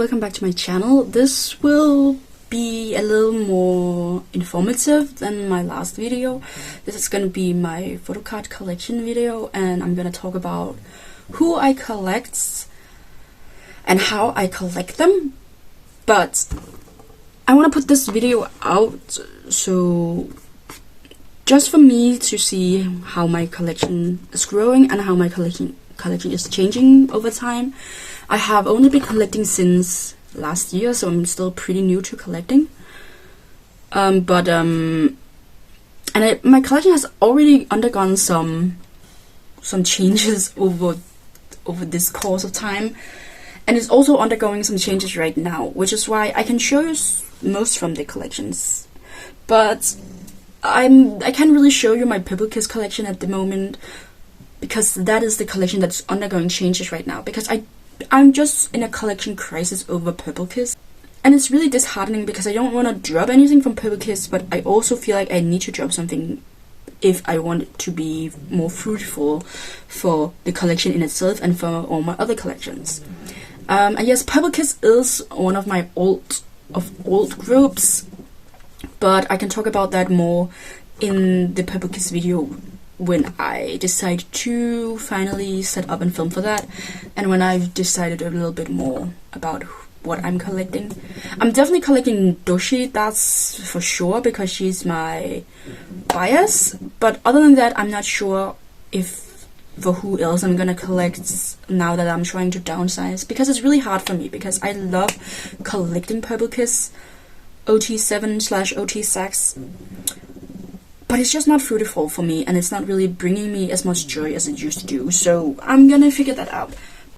welcome back to my channel. This will be a little more informative than my last video. This is going to be my photocard collection video, and I'm going to talk about who I collect and how I collect them. But I want to put this video out so just for me to see how my collection is growing and how my collection is changing over time. I have only been collecting since last year, so I'm still pretty new to collecting. My collection has already undergone some changes over this course of time, and it's also undergoing some changes right now, which is why I can show you most from the collections. But I can't really show you my Purple Kiss collection at the moment, because that is the collection that's undergoing changes right now, because I'm just in a collection crisis over Purple Kiss. And it's really disheartening because I don't want to drop anything from Purple Kiss, but I also feel like I need to drop something if I want it to be more fruitful for the collection in itself and for all my other collections. And yes, Purple Kiss is one of my old groups, but I can talk about that more in the Purple Kiss video when I decide to finally set up and film for that, and when I've decided a little bit more about what I'm collecting. I'm definitely collecting Doshi, that's for sure, because she's my bias, but other than that, I'm not sure if for who else I'm gonna collect now that I'm trying to downsize, because it's really hard for me, because I love collecting Purple Kiss OT7/OT6, but it's just not fruitful for me, and it's not really bringing me as much joy as it used to do, so I'm gonna figure that out.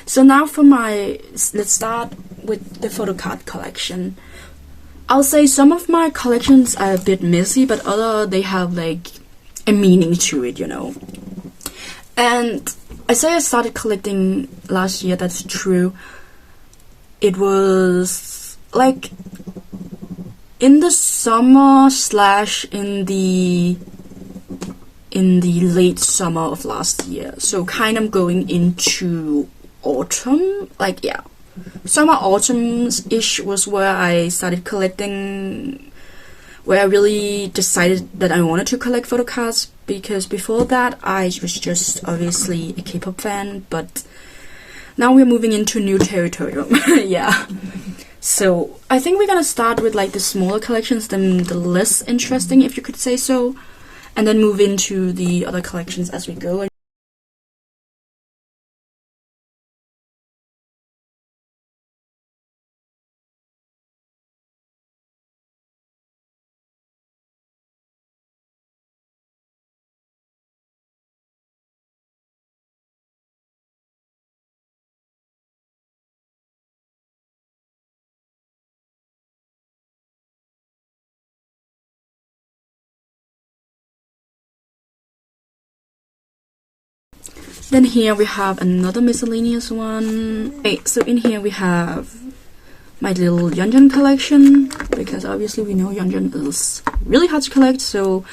So now for let's start with the photocard collection. I'll say some of my collections are a bit messy, but they have like a meaning to it, you know. And I say I started collecting last year, that's true. It was like in the summer / in the late summer of last year, so kind of going into autumn, like yeah, summer autumn-ish was where I started collecting, where I really decided that I wanted to collect photocards, because before that I was just obviously a K-pop fan, but now we're moving into new territory. Yeah. So I think we're gonna start with like the smaller collections, then the less interesting, if you could say so, and then move into the other collections as we go. Then here we have another miscellaneous one. Okay, so in here we have my little Yeonjun collection, because obviously we know Yeonjun is really hard to collect, so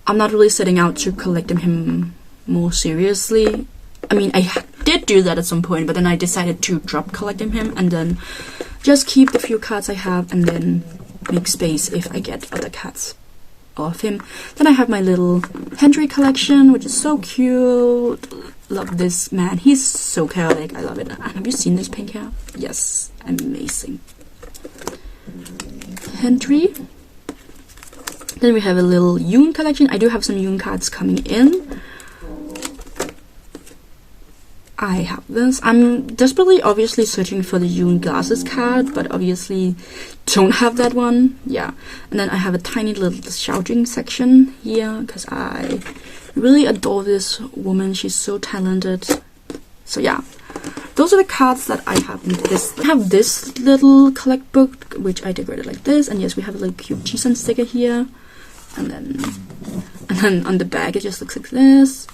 I'm not really setting out to collect him more seriously. I mean, I did do that at some point, but then I decided to drop collecting him and then just keep the few cards I have and then make space if I get other cards of him. Then I have my little Henry collection, which is so cute. Love this man, he's so chaotic, I love it. Have you seen this pink hair? Yes, amazing. Henry. Then we have a little Yoon collection. I do have some Yoon cards coming in. I have this. I'm desperately obviously searching for the Yoon glasses card, but obviously don't have that one. Yeah. And then I have a tiny little shouting section here, because I really adore this woman. She's so talented. So yeah, those are the cards that I have in this. I have this little collect book, which I decorated like this, and yes, we have a little cute Jisun sticker here, and then on the back it just looks like this.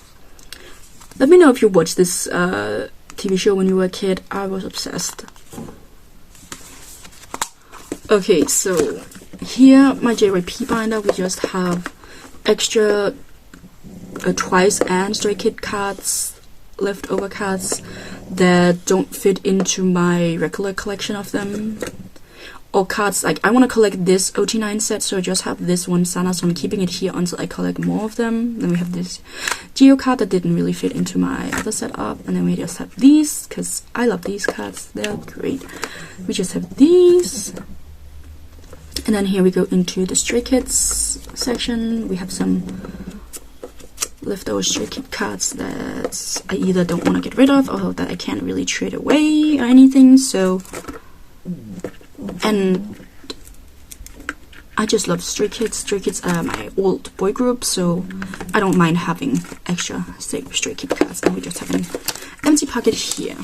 Let me know if you watched this TV show when you were a kid. I was obsessed. Okay, so here my JYP binder, we just have extra Twice and Stray Kid cards, leftover cards. that don't fit into my regular collection of them. Or cards, like I want to collect this OT9 set, so I just have this one Sana, so I'm keeping it here until I collect more of them. Then we have this Geo card that didn't really fit into my other setup, and then we just have these, because I love these cards, they're great. We just have these, and then here we go into the Stray Kids section. We have some leftover Stray Kid cards that I either don't want to get rid of, or that I can't really trade away or anything, so... And I just love Stray Kids. Stray Kids are my old boy group, so I don't mind having extra Stray Kid cards. And we just have an empty pocket here.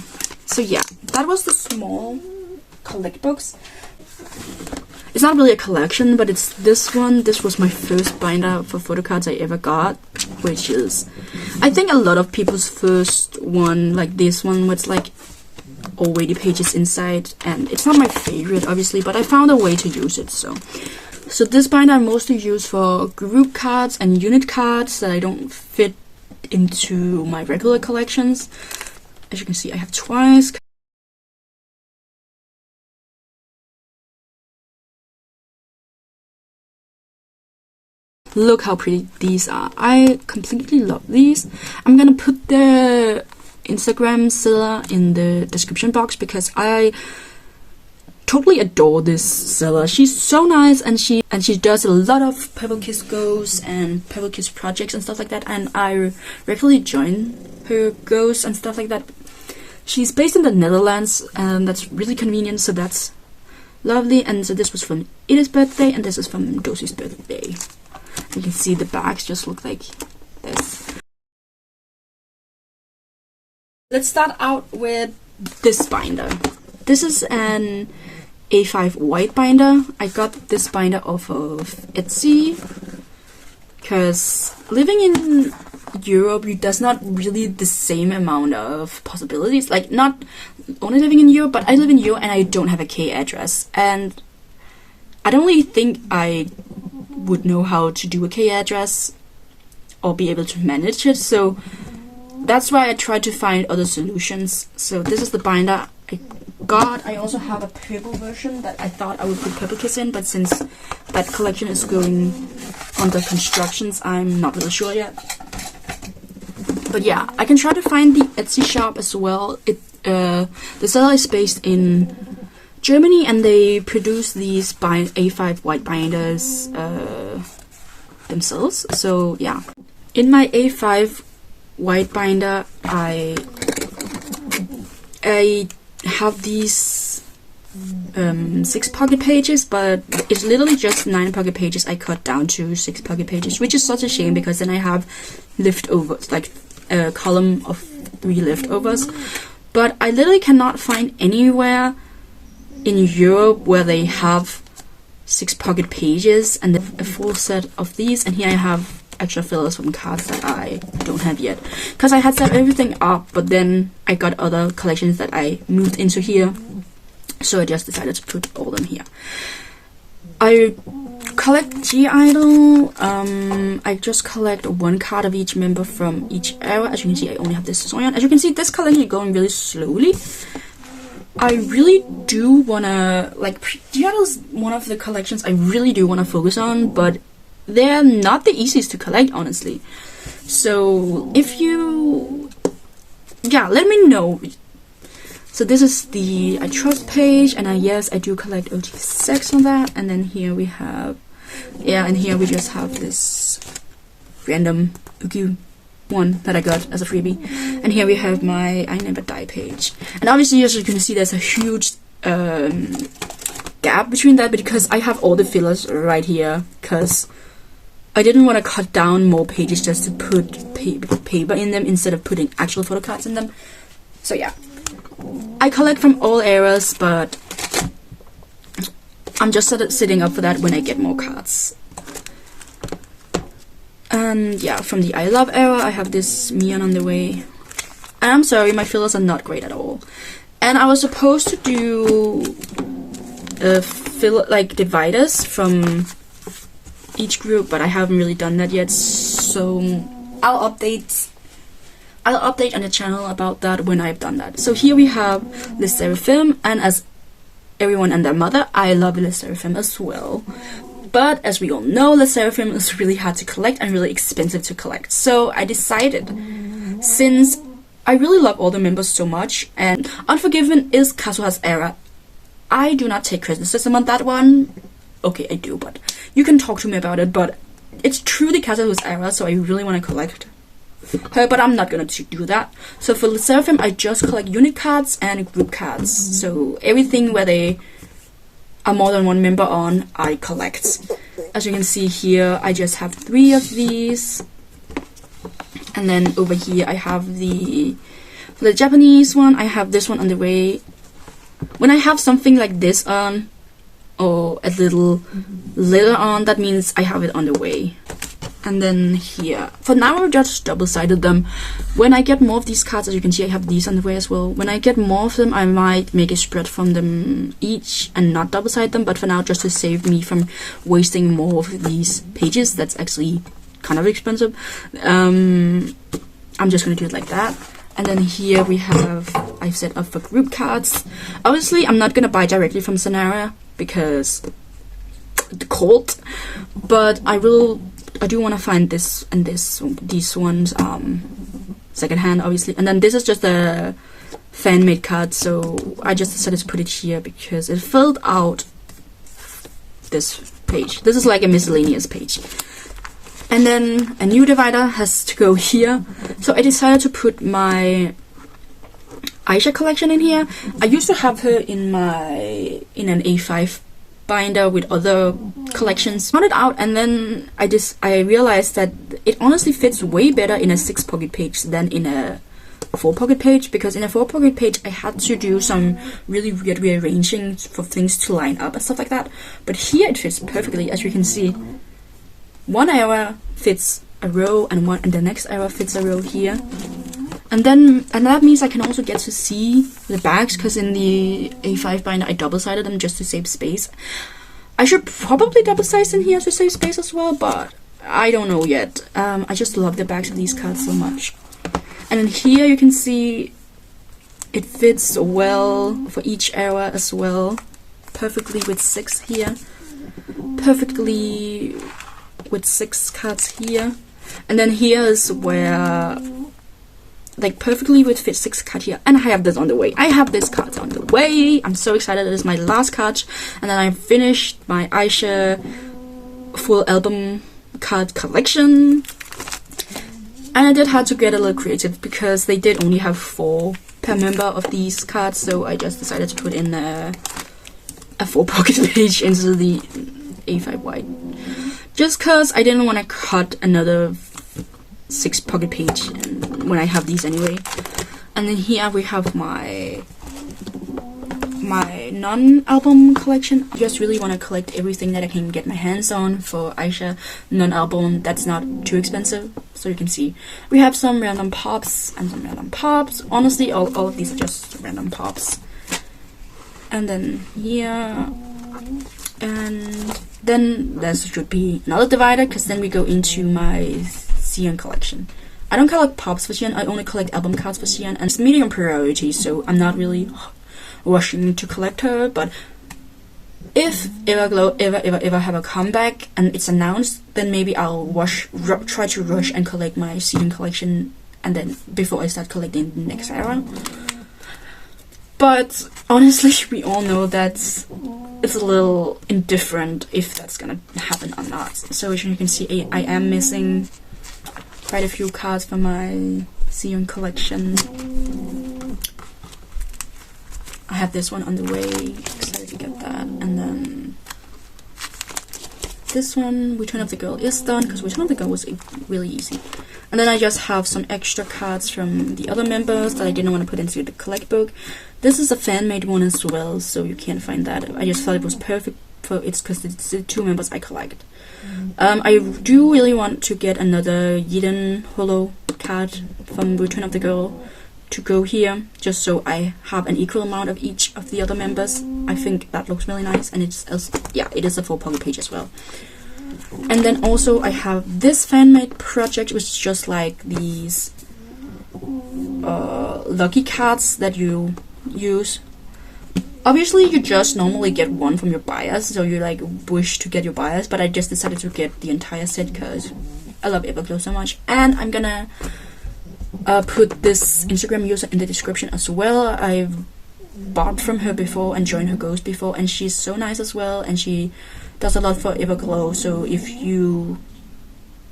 So yeah, that was the small collect box. It's not really a collection, but it's this one. This was my first binder for photo cards I ever got, which is, I think, a lot of people's first one, like this one, where it's like all 80 pages inside, and it's not my favorite obviously, but I found a way to use it. So this binder I mostly use for group cards and unit cards that I don't fit into my regular collections. As you can see, I have twice. Look how pretty these are. I completely love these. I'm gonna put the Instagram seller in the description box because I totally adore this seller. She's so nice, and she does a lot of Pebble Kiss goes and Pebble Kiss projects and stuff like that, and I regularly join her goes and stuff like that. She's based in the Netherlands, and that's really convenient, so that's lovely. And so this was from Ida's birthday, and this is from Dosie's birthday. You can see the bags just look like this. Let's start out with this binder. This is an A5 white binder. I got this binder off of Etsy because living in Europe, there's not really the same amount of possibilities. Like, not only living in Europe, but I live in Europe and I don't have a K address. And I don't really think I would know how to do a K address or be able to manage it. So that's why I tried to find other solutions. So this is the binder I got. I also have a purple version that I thought I would put Pebble Kiss in, but since that collection is going under constructions, I'm not really sure yet. But yeah, I can try to find the Etsy shop as well. The seller is based in Germany, and they produce these A5 white binders themselves. So yeah, in my A5 white binder, I have these 6 pocket pages, but it's literally just 9 pocket pages I cut down to 6 pocket pages, which is such a shame because then I have leftovers, like a column of 3 leftovers. But I literally cannot find anywhere in Europe where they have 6 pocket pages and a full set of these. And here I have extra fillers from cards that I don't have yet, because I had set everything up, but then I got other collections that I moved into here, so I just decided to put all them here. I collect G-Idol. I just collect 1 card of each member from each era. As you can see, I only have this Soyeon. As you can see, this collection is going really slowly. I really do wanna, like, G-Idol is one of the collections I really do wanna focus on, but they're not the easiest to collect, honestly. So if you, yeah, let me know. So this is the I Trust page, and yes, I do collect OT6 on that. And then here we have, yeah, and here we just have this random Ugu one that I got as a freebie. And here we have my I Never Die page. And obviously, as you can see, there's a huge gap between that because I have all the fillers right here, because I didn't want to cut down more pages just to put paper in them instead of putting actual photo cards in them. So yeah, I collect from all eras, but I'm just sitting up for that when I get more cards. And yeah, from the I Love era, I have this Mion on the way. And I'm sorry, my fillers are not great at all. And I was supposed to do like dividers from each group, but I haven't really done that yet, so I'll update I'll update on the channel about that when I've done that. So here we have the Seraphim, and as everyone and their mother, I love the Seraphim as well. But as we all know, the Seraphim is really hard to collect and really expensive to collect. So I decided, since I really love all the members so much, and Unforgiven is Kazuha's era, I do not take criticism on that one. Okay, I do, but you can talk to me about it, but it's truly Kazuha's era, so I really want to collect her, but I'm not gonna do that. So for the Seraphim, I just collect unit cards and group cards. So everything where they are more than one member on, I collect. As you can see here, I just have 3 of these. And then over here, I have for the Japanese one, I have this one on the way. When I have something like this on, or a little letter on, that means I have it on the way. And then here, for now I've just double-sided them. When I get more of these cards, as you can see, I have these on the way as well. When I get more of them, I might make a spread from them each and not double-side them, but for now, just to save me from wasting more of these pages, that's actually kind of expensive, I'm just gonna do it like that. And then here we have, I've set up for group cards. Obviously, I'm not gonna buy directly from Scenario because the cult, but I do want to find this and these ones secondhand, obviously. And then this is just a fan-made card, so I just decided to put it here because it filled out this page. This is like a miscellaneous page. And then a new divider has to go here, so I decided to put my Aisha collection in here. I used to have her in an A5 binder with other collections. Found it out, and then I realized that it honestly fits way better in a 6-pocket page than in a 4-pocket page, because in a 4-pocket page I had to do some really weird rearranging for things to line up and stuff like that. But here it fits perfectly. As you can see, one arrow fits a row, and the next arrow fits a row here. And that means I can also get to see the bags, because in the A5 binder I double-sided them just to save space. I should probably double-size in here to save space as well, but I don't know yet. I just love the backs of these cards so much. And then here you can see it fits well for each era as well. Perfectly with 6 here. Perfectly with 6 cards here. And then here is where, like, perfectly would fit 6 card here. And I have this on the way. I have this card on the way. I'm so excited. It is my last card. And then I finished my Aisha full album card collection. And I did have to get a little creative because they did only have 4 per member of these cards. So I just decided to put in a 4-pocket page into the A5 wide. Just because I didn't want to cut another 6-pocket page when I have these anyway. And then here we have my non-album collection. I just really want to collect everything that I can get my hands on for Aisha non-album that's not too expensive. So you can see we have some random pops and some random pops. Honestly, all of these are just random pops. And then here, and then there should be another divider, because then we go into my Xian collection. I don't collect pops for Xian, I only collect album cards for Xian, and it's medium priority, so I'm not really rushing to collect her. But if Everglow ever have a comeback and it's announced, then maybe I'll try to rush and collect my Xian collection, and then before I start collecting the next era. But honestly, we all know that it's a little indifferent if that's gonna happen or not. So as you can see, I am missing quite a few cards from my Xian collection. I have this one on the way, excited to get that. And then this one, Return of the Girl, is done, because Return of the Girl was really easy. And then I just have some extra cards from the other members that I didn't want to put into the collect book. This is a fan-made one as well, so you can't find that. I just thought it was perfect for it's because it's the 2 members I collect. I do really want to get another Yiden holo card from Return of the Girl to go here, just so I have an equal amount of each of the other members. I think that looks really nice, and it's yeah, it is a 4-pocket page as well. And then also I have this fan-made project, which is just like these lucky cards that you use. Obviously, you just normally get one from your buyers, so you like wish to get your buyers, but I just decided to get the entire set because I love Everglow so much. And I'm gonna put this Instagram user in the description as well. I've bought from her before and joined her goals before, and she's so nice as well, and she does a lot for Everglow. So if you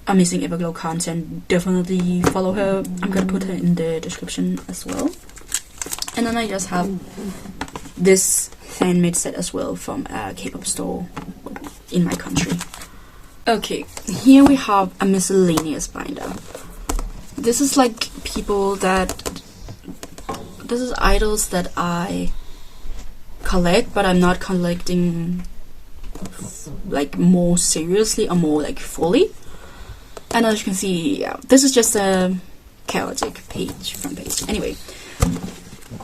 are missing Everglow content, definitely follow her. I'm gonna put her in the description as well. And then I just have this fan-made set as well from a K-pop store in my country. Okay, here we have a miscellaneous binder. This is like people that... This is idols that I collect, but I'm not collecting like more seriously or more like fully. And as you can see, yeah, this is just a chaotic front page. Anyway.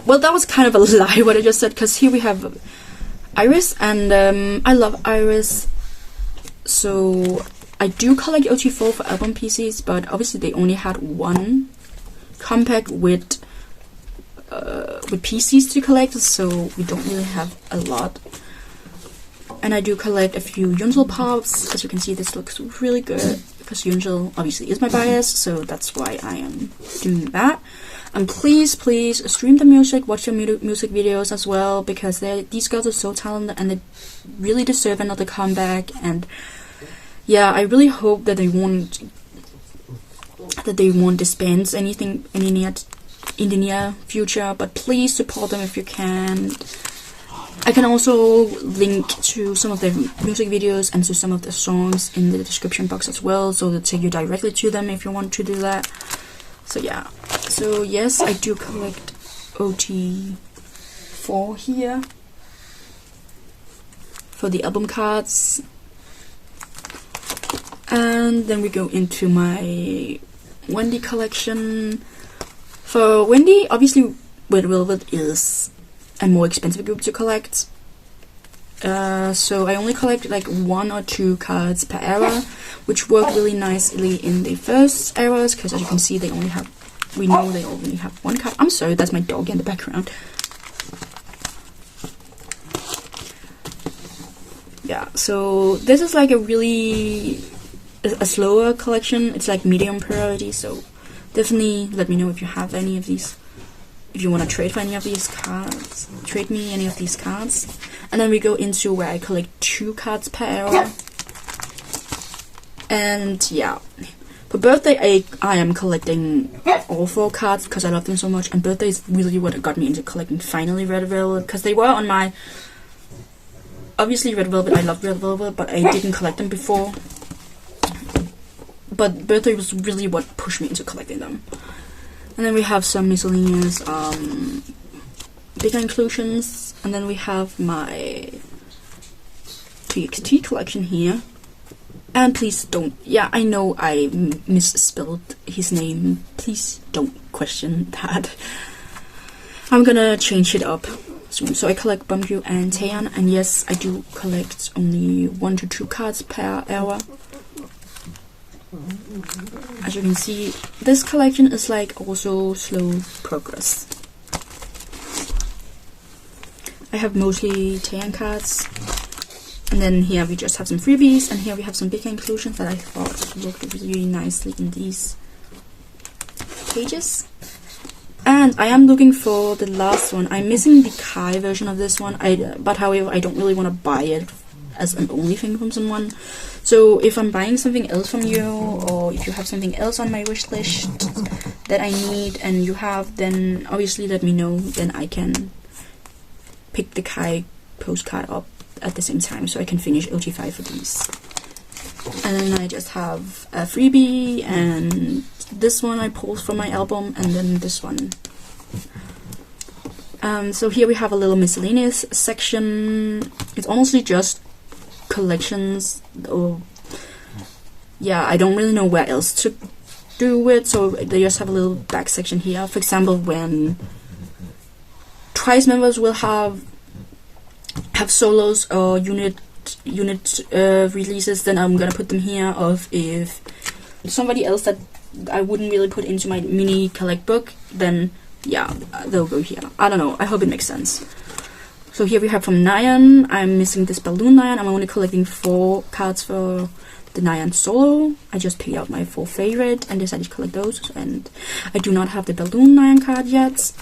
Well, that was kind of a lie what I just said, because here we have Aries, and I love Aries, so I do collect OT4 for album PCs, but obviously they only had one compact with PCs to collect, so we don't really have a lot. And I do collect a few Yurinavely pops. As you can see, this looks really good, because Yurinavely obviously is my bias, so that's why I am doing that. And please stream the music, watch the music videos as well, because these girls are so talented and they really deserve another comeback. And yeah, I really hope that they won't disband anything in the near future. But please support them if you can. I can also link to some of their music videos and to some of the songs in the description box as well, so they'll take you directly to them if you want to do that. So yeah, so yes, I do collect OT4 here for the album cards. And then we go into my Wendy collection. For Wendy, obviously Red Velvet is a more expensive group to collect. So I only collect like 1 or 2 cards per era, which work really nicely in the first eras, because as you can see, we know they only have 1 card. I'm sorry, that's my dog in the background. Yeah, so this is like a slower collection. It's like medium priority, so definitely let me know if you have any of these. If you want to trade for any of these cards, trade me any of these cards. And then we go into where I collect 2 cards per era. And yeah, for birthday I am collecting all 4 cards because I love them so much. And birthday is really what got me into collecting finally Red Velvet, because they were on my... Obviously Red Velvet, I love Red Velvet, but I didn't collect them before. But birthday was really what pushed me into collecting them. And then we have some miscellaneous bigger inclusions, and then we have my TXT collection here. And please don't, yeah, I know I misspelled his name, please don't question that. I'm gonna change it up soon. So I collect Bumbu and Taeyeon, and yes, I do collect only 1 to 2 cards per era. As you can see, this collection is like also slow progress. I have mostly Taeyeon cards, and then here we just have some freebies, and here we have some bigger inclusions that I thought looked really nicely in these pages. And I am looking for the last one. I'm missing the Kai version of this one, but however I don't really want to buy it as an only thing from someone. So if I'm buying something else from you, or if you have something else on my wish list that I need and you have, then obviously let me know, then I can pick the Kai postcard up at the same time so I can finish OT5 for these. And then I just have a freebie, and this one I pulled from my album, and then this one. So here we have a little miscellaneous section. It's honestly just collections, or yeah, I don't really know where else to do it, so they just have a little back section here. For example, when Twice members will have solos or unit releases, then I'm gonna put them here. Of if somebody else that I wouldn't really put into my mini collect book, then yeah, they'll go here. I don't know, I hope it makes sense. So here we have from Nailyn. I'm missing this balloon Nailyn. I'm only collecting 4 cards for the Nailyn solo. I just picked out my 4 favorite and decided to collect those, and I do not have the balloon Nailyn card yet.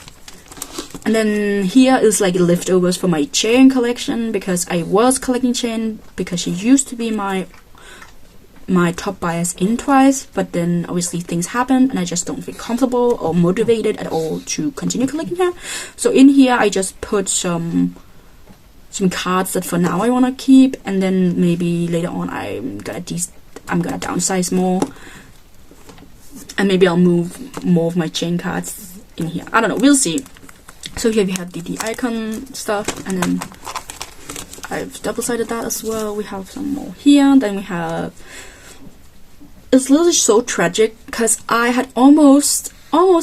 And then here is like leftovers for my chain collection, because I was collecting chain because she used to be my top bias in twice, but then obviously things happened and I just don't feel comfortable or motivated at all to continue collecting her. So in here I just put some cards that for now I want to keep, and then maybe later on I'm gonna downsize more, and maybe I'll move more of my chain cards in here. I don't know, we'll see. So here we have the icon stuff, and then I've double-sided that as well. We have some more here. Then we have, it's literally so tragic because I had almost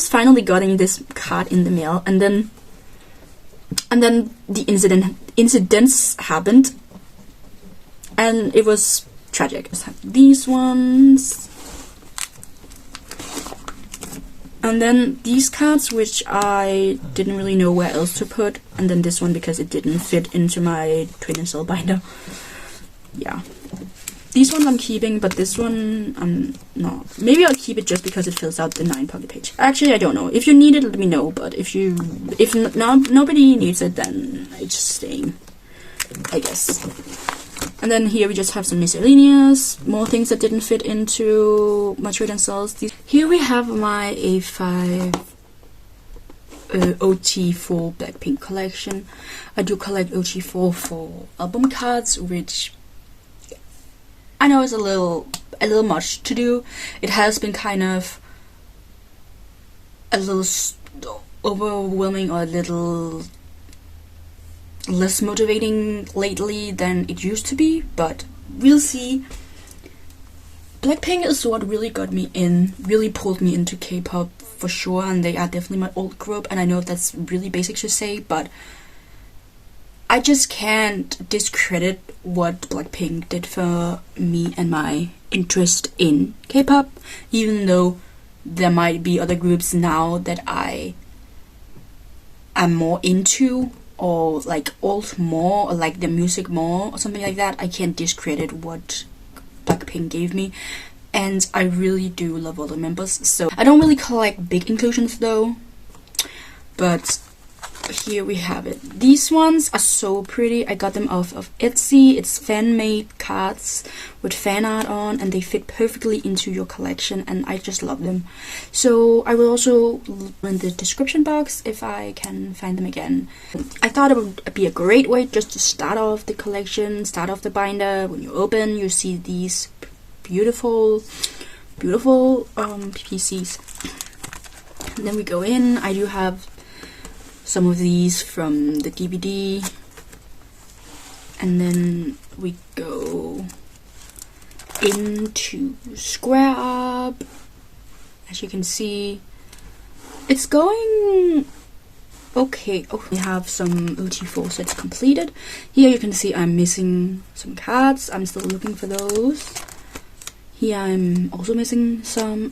finally gotten this card in the mail, and then the incidents happened, and it was tragic. Let's have these ones. And then these cards, which I didn't really know where else to put. And then this one, because it didn't fit into my Trade and Sell binder. Yeah. These ones I'm keeping, but this one I'm not. Maybe I'll keep it just because it fills out the 9 pocket page. Actually, I don't know. If you need it, let me know. But if nobody needs it, then it's just staying, I guess. And then here we just have some miscellaneous, more things that didn't fit into my Trade and Sells. Here we have my A5 OT4 Blackpink collection. I do collect OT4 for album cards, which I know is a little much to do. It has been kind of a little overwhelming, or a little less motivating lately than it used to be, but we'll see. Blackpink is what really got me in, really pulled me into K-pop for sure, and they are definitely my old group, and I know that's really basic to say, but I just can't discredit what Blackpink did for me and my interest in K-pop, even though there might be other groups now that I am more into, or like alt more, or like the music more, or something like that. I can't discredit what Blackpink gave me, and I really do love all the members. So I don't really collect big inclusions though, but here we have it. These ones are so pretty. I got them off of Etsy. It's fan-made cards with fan art on, and they fit perfectly into your collection, and I just love them. So I will also in the description box if I can find them again. I thought it would be a great way just to start off the collection, start off the binder. When you open, you see these beautiful PCs. And then we go in. I do have some of these from the DVD, and then we go into Square Up. As you can see, it's going okay. Oh, we have some OT4 sets completed. Here you can see I'm missing some cards. I'm still looking for those. Here I'm also missing some.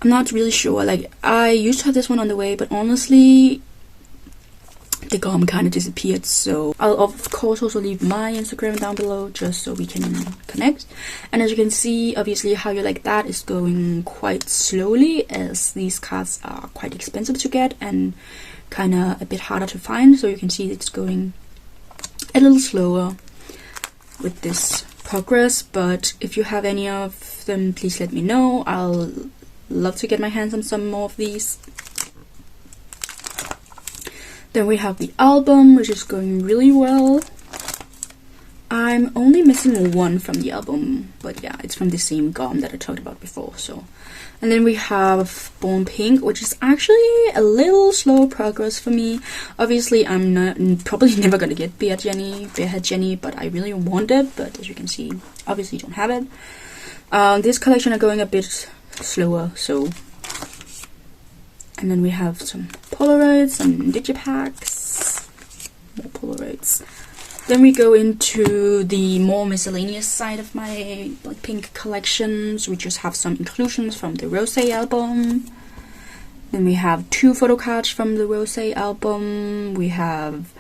I'm not really sure. Like, I used to have this one on the way, but honestly the gom kind of disappeared, so I'll of course also leave my Instagram down below just so we can connect. And as you can see, obviously How You Like That is going quite slowly, as these cards are quite expensive to get and kind of a bit harder to find, so you can see it's going a little slower with this progress. But if you have any of them, please let me know. I'll love to get my hands on some more of these. Then we have the album, which is going really well. I'm only missing one from the album, but yeah, it's from the same gom that I talked about before. So, and then we have Born Pink, which is actually a little slow progress for me. Obviously, I'm probably never gonna get Bearhead Jenny, but I really want it. But as you can see, obviously don't have it. This collection are going a bit slower, so. And then we have some Polaroids, some Digipacks, more Polaroids. Then we go into the more miscellaneous side of my Blackpink collections. We just have some inclusions from the Rosé album. Then we have 2 photo cards from the Rosé album. We have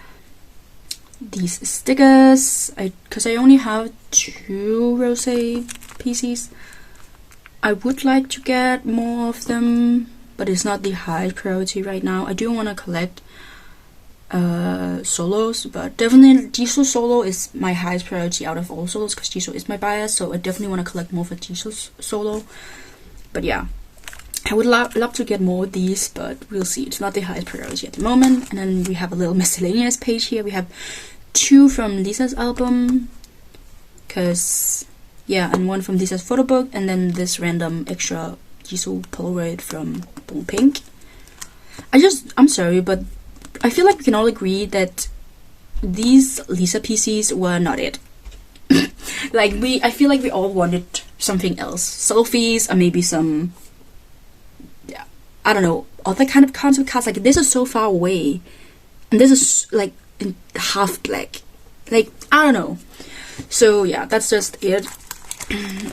these stickers, because I only have 2 Rosé PCs. I would like to get more of them, but it's not the highest priority right now. I do want to collect solos, but definitely Jisoo solo is my highest priority out of all solos, because Jisoo is my bias, so I definitely want to collect more for Jisoo's solo. But yeah, I would love to get more of these, but we'll see. It's not the highest priority at the moment. And then we have a little miscellaneous page here. We have 2 from Lisa's album, because yeah, and 1 from Lisa's photo book, and then this random extra Jisoo Polaroid from Blackpink. I'm sorry, but I feel like we can all agree that these Lisa PCs were not it. I feel like we all wanted something else. Selfies, or maybe some, yeah, I don't know, other kind of concept cards. Like, this is so far away, and this is like in half black. Like, I don't know. So yeah, that's just it.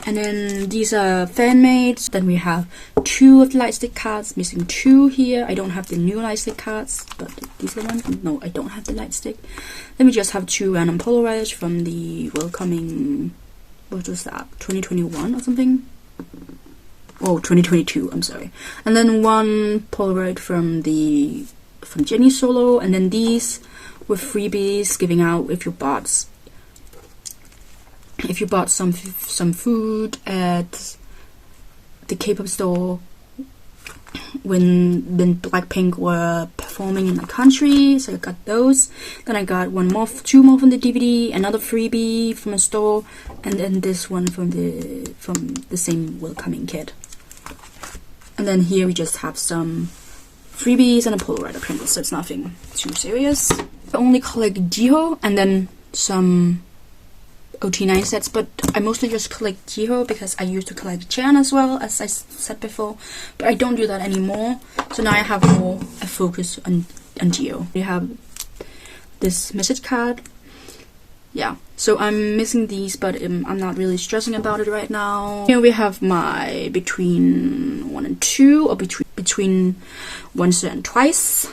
And then these are fan made. Then we have 2 of the lightstick cards, missing 2 here. I don't have the new lightstick cards, but these are ones. No, I don't have the lightstick. Then we just have 2 random Polaroids from the welcoming, what was that, 2021 or something? Oh, 2022, I'm sorry. And then 1 Polaroid from Jennie's solo, and then these with freebies giving out if you bought some food at the K-pop store when Blackpink were performing in the country. So I got those. Then I got 2 more from the DVD, another freebie from a store, and then this one from the same welcoming kit. And then here we just have some freebies and a Polaroid print, so it's nothing too serious. I only collect Jihyo and then some OT9 sets, but I mostly just collect Jihyo because I used to collect Chan as well, as I said before, but I don't do that anymore. So now I have more a focus on Jihyo. We have this message card. Yeah, so I'm missing these, but I'm not really stressing about it right now. Here we have my between 1 and 2, or between once and twice.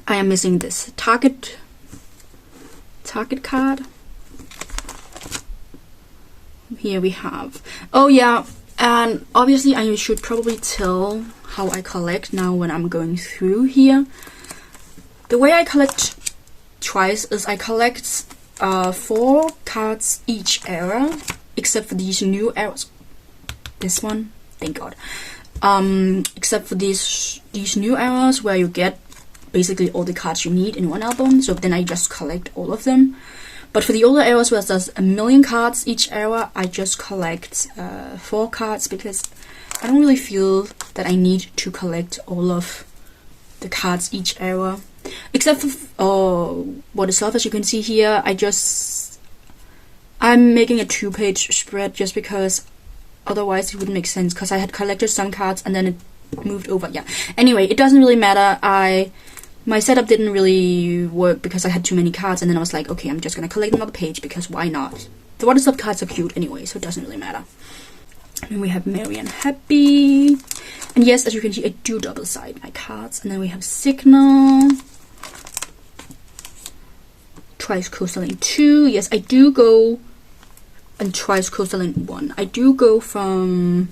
I am missing this Target card. Here we have, oh yeah, and obviously I should probably tell how I collect now when I'm going through here. The way I collect twice is I collect 4 cards each era, except for these new eras. This one, thank God. Except for these new eras where you get basically all the cards you need in one album, so then I just collect all of them. But for the older eras where there's a million cards each era, I just collect 4 cards, because I don't really feel that I need to collect all of the cards each era. Except for what is left, as you can see here, I'm making a 2-page spread just because otherwise it wouldn't make sense, because I had collected some cards and then it moved over. Yeah. Anyway, it doesn't really matter. My setup didn't really work because I had too many cards, and then I was like, okay, I'm just gonna collect another page because why not? The what is left cards are cute anyway, so it doesn't really matter. And then we have Merry and Happy. And yes, as you can see, I do double side my cards. And then we have Signal. Twice Coastal Lane 2. Yes, I do go and twice Coastal Lane 1. I do go from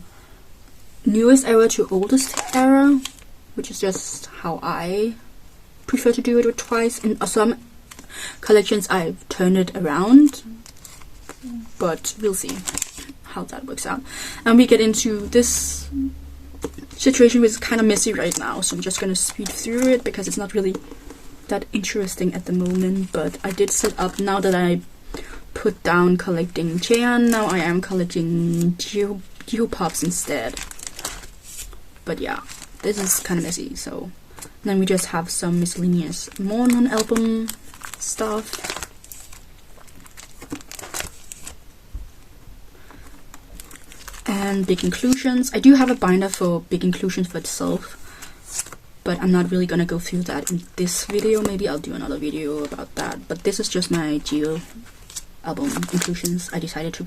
newest era to oldest era, which is just how I prefer to do it with twice. In some collections I've turned it around, but we'll see how that works out. And we get into this situation which is kind of messy right now, so I'm just gonna speed through it because it's not really that interesting at the moment. But I did set up, now that I put down collecting Cheon, now I am collecting Geopops instead. But yeah, this is kind of messy. So then we just have some miscellaneous more non-album stuff. And big inclusions. I do have a binder for big inclusions for itself. but I'm not really gonna go through that in this video. Maybe I'll do another video about that. But this is just my Geo album inclusions. I decided to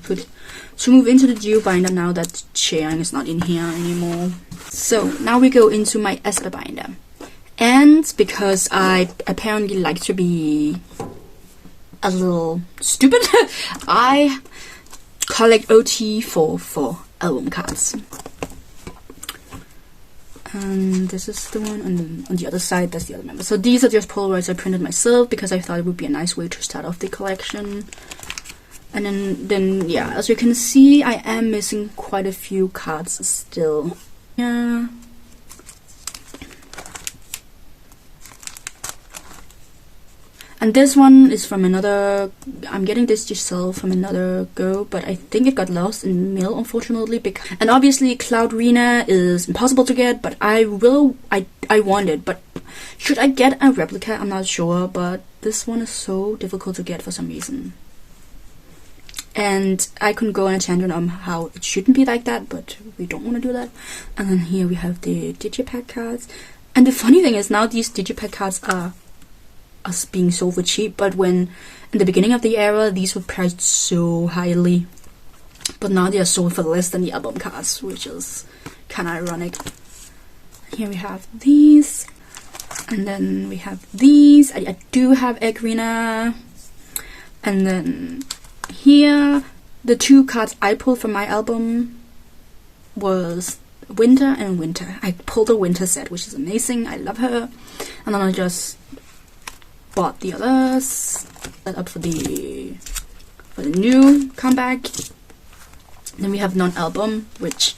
move into the Geo binder now that Cheong is not in here anymore. So now we go into my aespa binder. And because I apparently like to be a little stupid, I collect OT for album cards. And this is the one on the other side, that's the other member. So these are just Polaroids I printed myself because I thought it would be a nice way to start off the collection. And then yeah, as you can see, I am missing quite a few cards still. Yeah. And this one is from another, I'm getting this just from another go, but I think it got lost in mail, unfortunately. And obviously Cloudrina is impossible to get, but I want it. But should I get a replica? I'm not sure, but this one is so difficult to get for some reason. And I couldn't go on a tangent on how it shouldn't be like that, but we don't want to do that. And then here we have the digipack cards. And the funny thing is now these digipack cards are being sold for cheap, but when in the beginning of the era these were priced so highly, but now they are sold for less than the album cards, which is kind of ironic. Here we have these, and then we have these. I do have Agrina, and then here the two cards I pulled from my album was Winter and Winter. I pulled a Winter set, which is amazing. I love her. And then I just bought the others, set up for the new comeback. Then we have non-album, which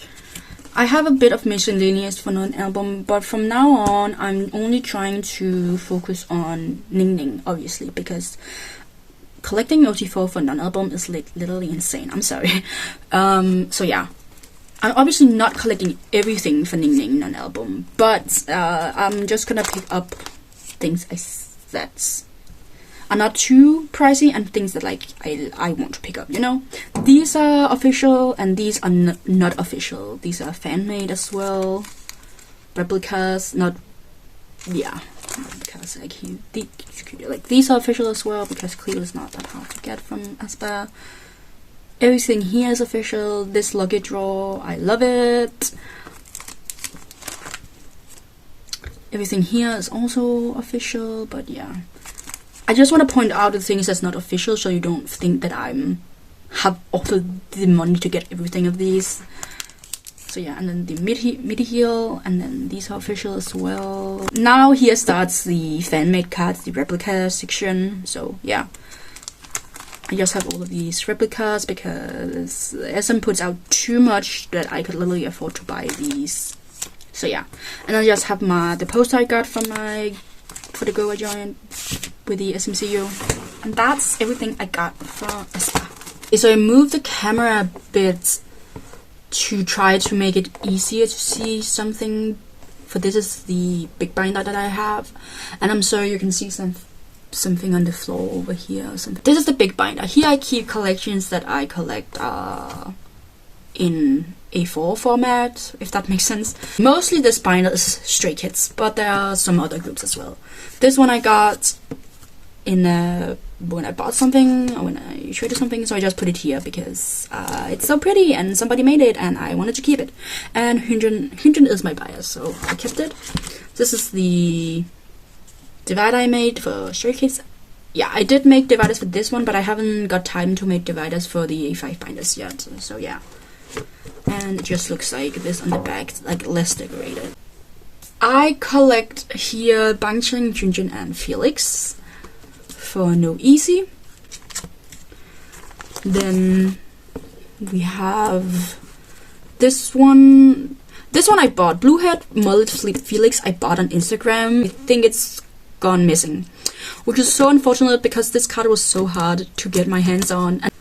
I have a bit of miscellaneous for non-album, but from now on I'm only trying to focus on Ning Ning, obviously, because collecting OT4 for non-album is literally insane. I'm sorry. So yeah, I'm obviously not collecting everything for Ning Ning non-album, but I'm just gonna pick up things that are not too pricey and things that like I want to pick up, you know. These are official and these are not official. These are fan-made as well, replicas, not, yeah, because like these are official as well, because clear is not that hard to get from aespa. Everything here is official. This luggage drawer, I love it. Everything here is also official, but yeah. I just want to point out the things that's not official so you don't think that have all the money to get everything of these. So yeah, and then the midi heel, and then these are official as well. Now here starts the fan-made cards, the replica section. So yeah, I just have all of these replicas because SM puts out too much that I could literally afford to buy these. So yeah, and I just have the poster I got from for the Go I joined with the SMCU, and that's everything I got from aespa. Okay, so I moved the camera a bit to try to make it easier to see something. For this is the big binder that I have, and I'm sorry you can see something on the floor over here or something. This is the big binder. Here I keep collections that I collect in A4 format, if that makes sense. Mostly this binder is Stray Kids, but there are some other groups as well. This one I got in when I bought something, or when I traded something, so I just put it here because it's so pretty and somebody made it and I wanted to keep it. And Hyunjin is my bias, so I kept it. This is the divider I made for Stray Kids. Yeah, I did make dividers for this one, but I haven't got time to make dividers for the A5 binders yet, so yeah. And it just looks like this on the back, like less decorated. I collect here Bangcheng, Junjin, and Felix for No Easy. Then we have this one. This one I bought, Blue Head Mullet Felix. I bought on Instagram. I think it's gone missing, which is so unfortunate because this card was so hard to get my hands on. And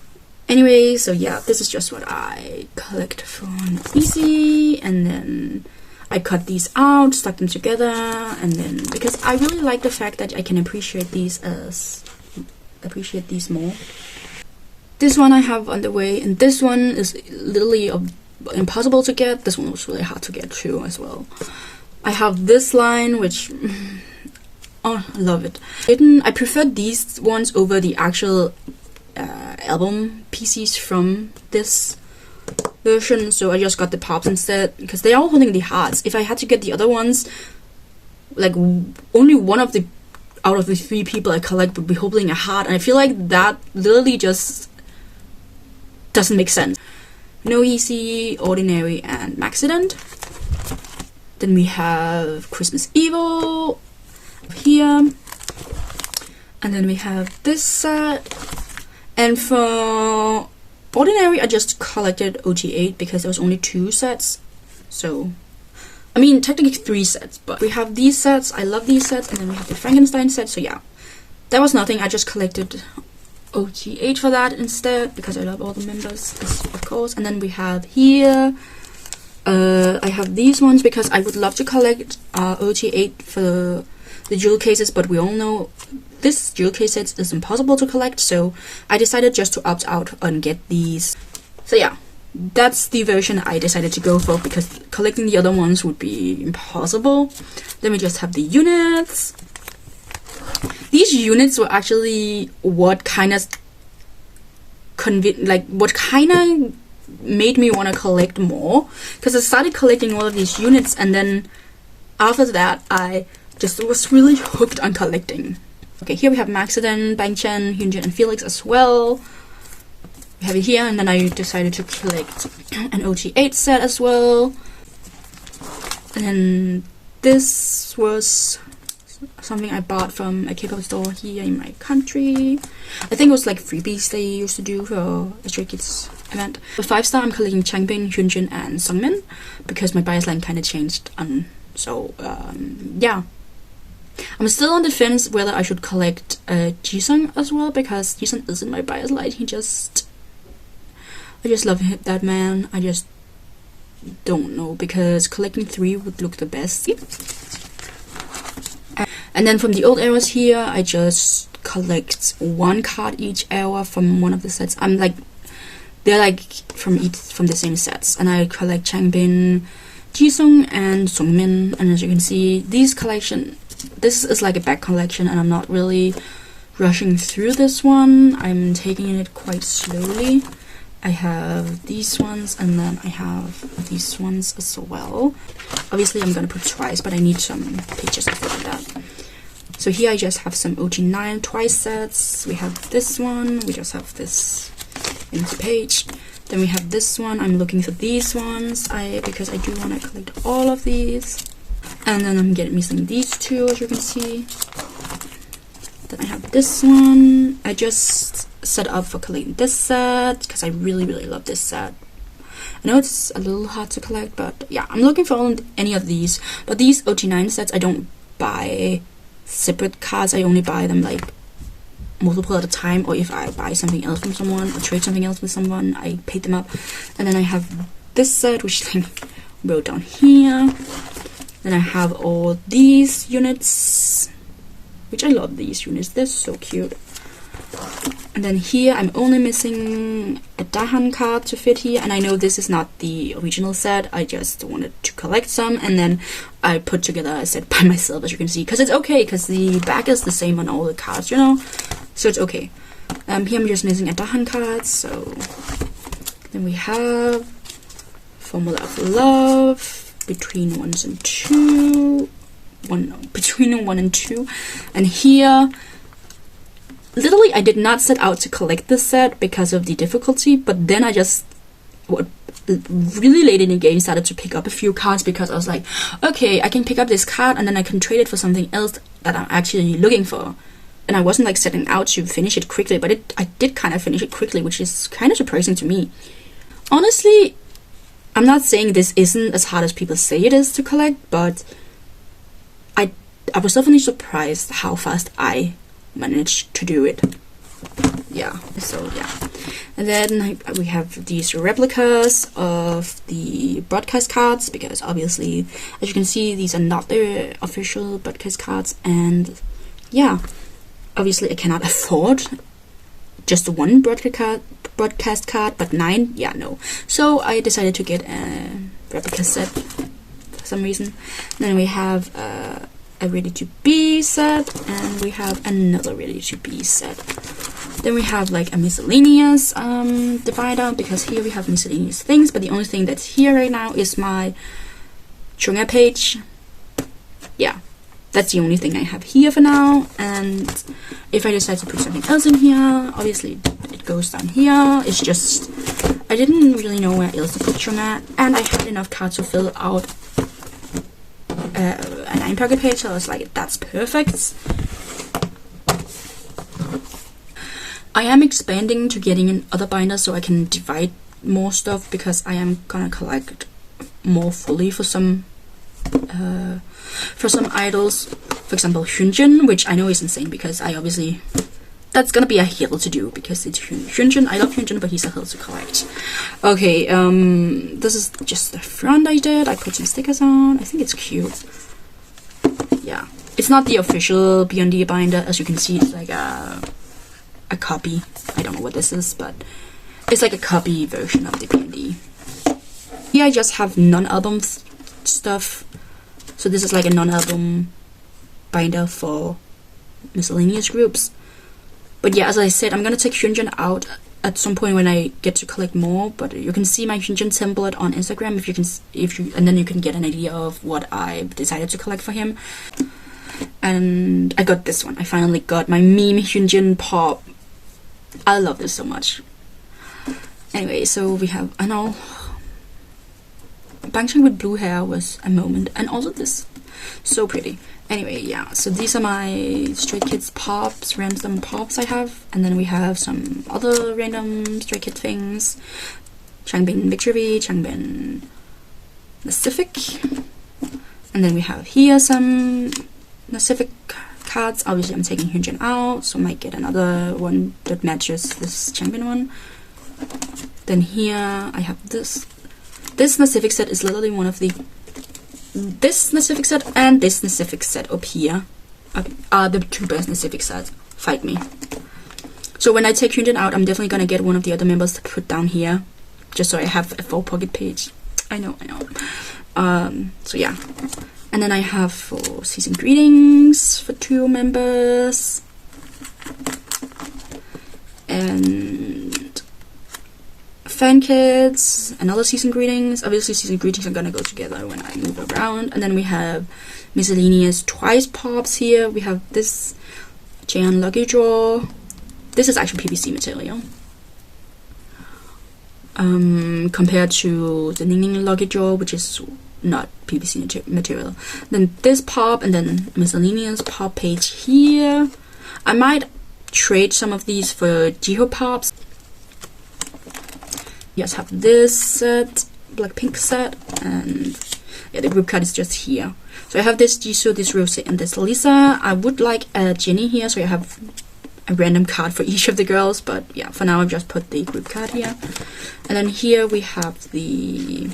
anyway, so yeah, this is just what I collect from Easy, and then I cut these out, stuck them together, and then because I really like the fact that I can appreciate these more. This one I have on the way, and this one is literally impossible to get. This one was really hard to get too as well. I have this line, which oh, I love it. I preferred these ones over the actual album pieces from this version, so I just got the pops instead because they are all holding the hearts. If I had to get the other ones, like only one of the out of the 3 people I collect would be holding a heart, and I feel like that literally just doesn't make sense. No Easy, Ordinary, and Maxident. Then we have Christmas Evil here, and then we have this set. And for Ordinary, I just collected OT8 because there was only 2 sets. So, I mean, technically 3 sets, but we have these sets. I love these sets, and then we have the Frankenstein set. So yeah, that was nothing. I just collected OT8 for that instead because I love all the members, of course. And then we have here, I have these ones because I would love to collect OT8 for the jewel cases, but we all know this jewel case set is impossible to collect, so I decided just to opt out and get these. So yeah, that's the version I decided to go for because collecting the other ones would be impossible. Then we just have the units. These units were actually what kind of made me want to collect more, because I started collecting all of these units, and then after that I just was really hooked on collecting. Okay, here we have Maxiden, Bangchen, Hyunjin, and Felix as well. We have it here, and then I decided to collect an OT8 set as well. And then this was something I bought from a K-pop store here in my country. I think it was like freebies they used to do for a Stray Kids event. For 5-star, I'm collecting Changbin, Hyunjin, and Sungmin because my bias line kind of changed. Yeah. I'm still on the fence whether I should collect Jisung as well, because Jisung isn't my bias line. I just love that man. I just don't know, because collecting 3 would look the best. And then from the old eras here, I just collect 1 card each era from one of the sets. They're like from the same sets, and I collect Changbin, Jisung, and Sungmin. And as you can see, this is like a back collection, and I'm not really rushing through this one. I'm taking it quite slowly. I have these ones, and then I have these ones as well. Obviously, I'm gonna put twice, but I need some pictures of that. So here I just have some OG9 twice sets. We have this one. We just have this empty page. Then we have this one. I'm looking for these ones because I do want to collect all of these. And then I'm missing these 2, as you can see. Then I have this one. I just set up for collecting this set because I really, really love this set. I know it's a little hard to collect, but yeah, I'm looking for any of these. But these OG9 sets, I don't buy separate cards. I only buy them like multiple at a time, or if I buy something else from someone or trade something else with someone, I pay them up. And then I have this set, which I wrote down here. Then I have all these units, which I love these units. They're so cute. And then here I'm only missing a Dahan card to fit here, and I know this is not the original set. I just wanted to collect some, and then I put together a set by myself, as you can see, because it's okay, because the back is the same on all the cards, you know, so it's okay. Here I'm just missing a Dahan card. So then we have Formula of Love, Between 1 and 2, Between 1 and 2, and here literally I did not set out to collect this set because of the difficulty, but then I just really late in the game started to pick up a few cards because I was like, okay, I can pick up this card and then I can trade it for something else that I'm actually looking for. And I wasn't like setting out to finish it quickly, but I did kind of finish it quickly, which is kind of surprising to me. Honestly, I'm not saying this isn't as hard as people say it is to collect, but I was definitely surprised how fast I managed to do it. Yeah, so yeah. And then we have these replicas of the broadcast cards, because obviously, as you can see, these are not the official broadcast cards, and yeah, obviously I cannot afford just one broadcast card, but 9, yeah, no. So I decided to get a replica set some reason. Then we have a ready to be set, and we have another ready to be set. Then we have like a miscellaneous divider, because here we have miscellaneous things, but the only thing that's here right now is my Chunga page. Yeah, that's the only thing I have here for now. And if I decide to put something else in here, obviously it goes down here. It's just, I didn't really know where else to put Chunga, and I had enough cards to fill out a 9 pocket page, so I was like, that's perfect. I am expanding to getting in other binders so I can divide more stuff, because I am gonna collect more fully for some idols. For example, Hyunjin, which I know is insane, because I obviously, that's gonna be a hill to do, because it's Hyunjin. I love Hyunjin, but he's a hill to collect. Okay, this is just the front I did. I put some stickers on. I think it's cute. Yeah, it's not the official B&D binder. As you can see, it's like a copy. I don't know what this is, but it's like a copy version of the B&D. Here I just have non-album stuff. So this is like a non-album binder for miscellaneous groups. But yeah, as I said, I'm gonna take Hyunjin out at some point when I get to collect more. But you can see my Hyunjin template on Instagram and then you can get an idea of what I decided to collect for him. And I got this one. I finally got my meme Hyunjin pop. I love this so much. Anyway, so we have, I know, Bangchang with blue hair was a moment, and also this, so pretty. Anyway, yeah, so these are my Stray Kids pops, random pops I have, and then we have some other random Stray Kid things. Changbin Victory, Changbin Pacific, and then we have here some Pacific cards. Obviously I'm taking Hyunjin out, so I might get another one that matches this Changbin one. Then here I have this. This Pacific set is literally one of the... This Pacific set and this Pacific set up here are the two best Pacific sets. Fight me. So when I take Hyunjin out, I'm definitely gonna get one of the other members to put down here, just so I have a full pocket page. I know. So yeah. And then I have for season greetings for 2 members. And fan kids, another season greetings. Obviously season greetings are gonna go together when I move around. And then we have miscellaneous twice pops here. We have this Jaehyun lucky draw. This is actually PVC material. Compared to the Ningning lucky draw, which is not PVC material. Then this pop, and then miscellaneous pop page here. I might trade some of these for Jiho pops. Yes, have this set, Blackpink set, and yeah, the group card is just here. So I have this Jisoo, this Rose, and this Lisa. I would like a Jennie here, so I have a random card for each of the girls, but yeah, for now I've just put the group card here. And then here we have the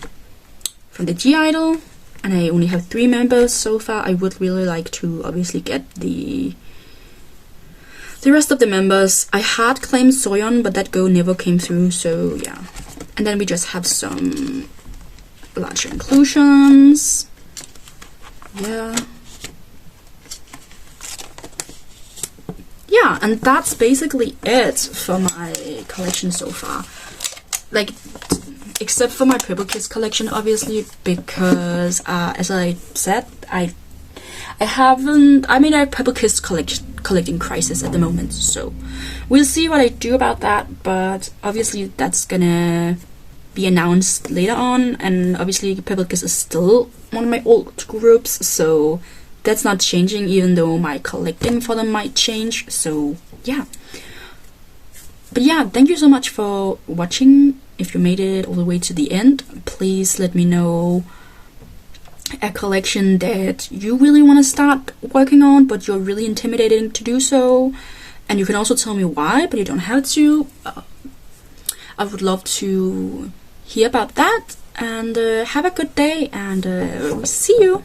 from the G Idol, and I only have 3 members so far. I would really like to obviously get the rest of the members. I had claimed Soyeon, but that go never came through, so yeah. And then we just have some larger inclusions. Yeah, and that's basically it for my collection so far. Like, except for my Purple Kiss collection, obviously, because as I said, I'm in a Purple Kiss collecting crisis at the moment, so we'll see what I do about that. But obviously that's gonna be announced later on, and obviously Purple Kiss is still one of my old groups, so that's not changing, even though my collecting for them might change. So yeah, but yeah, thank you so much for watching. If you made it all the way to the end, please let me know a collection that you really want to start working on, but you're really intimidated to do so. And you can also tell me why, but you don't have to. I would love to hear about that. And have a good day, and see you.